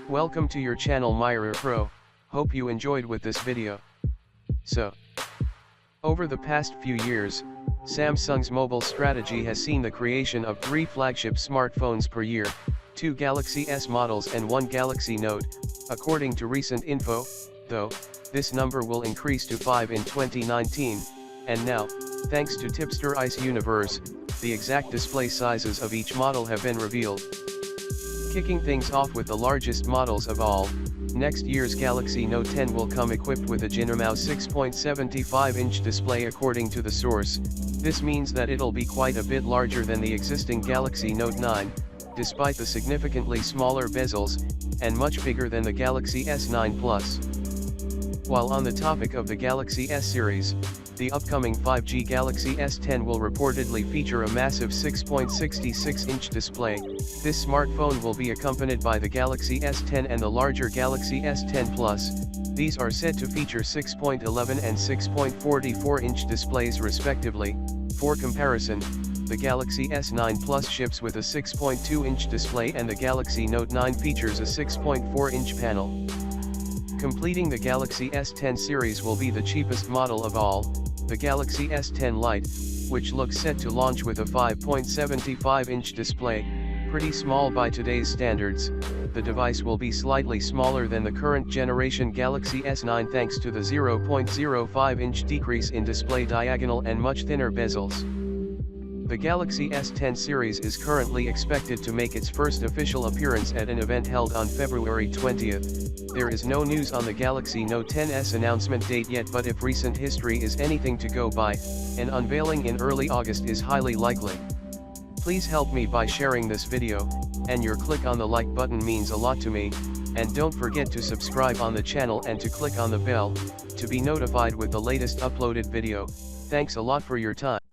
Welcome to your channel Myra Pro. Hope you enjoyed with this video. Over the past few years, Samsung's mobile strategy has seen the creation of 3 flagship smartphones per year, 2 Galaxy S models and 1 Galaxy Note. According to recent info, though, this number will increase to 5 in 2019, and now, thanks to Tipster Ice Universe, the exact display sizes of each model have been revealed. Kicking things off with the largest models of all, next year's Galaxy Note 10 will come equipped with a Ginamau 6.75-inch display according to the source. This means that it'll be quite a bit larger than the existing Galaxy Note 9, despite the significantly smaller bezels, and much bigger than the Galaxy S9 Plus. While on the topic of the Galaxy S series, the upcoming 5G Galaxy S10 will reportedly feature a massive 6.66-inch display. This smartphone will be accompanied by the Galaxy S10 and the larger Galaxy S10 Plus. These are said to feature 6.11 and 6.44-inch displays respectively. For comparison, the Galaxy S9 Plus ships with a 6.2-inch display and the Galaxy Note 9 features a 6.4-inch panel. Completing the Galaxy S10 series will be the cheapest model of all, the Galaxy S10 Lite, which looks set to launch with a 5.75-inch display, pretty small by today's standards. The device will be slightly smaller than the current generation Galaxy S9 thanks to the 0.05-inch decrease in display diagonal and much thinner bezels. The Galaxy S10 series is currently expected to make its first official appearance at an event held on February 20th. There is no news on the Galaxy Note 10's announcement date yet, but if recent history is anything to go by, an unveiling in early August is highly likely. Please help me by sharing this video, and your click on the like button means a lot to me, and don't forget to subscribe on the channel and to click on the bell, to be notified with the latest uploaded video. Thanks a lot for your time.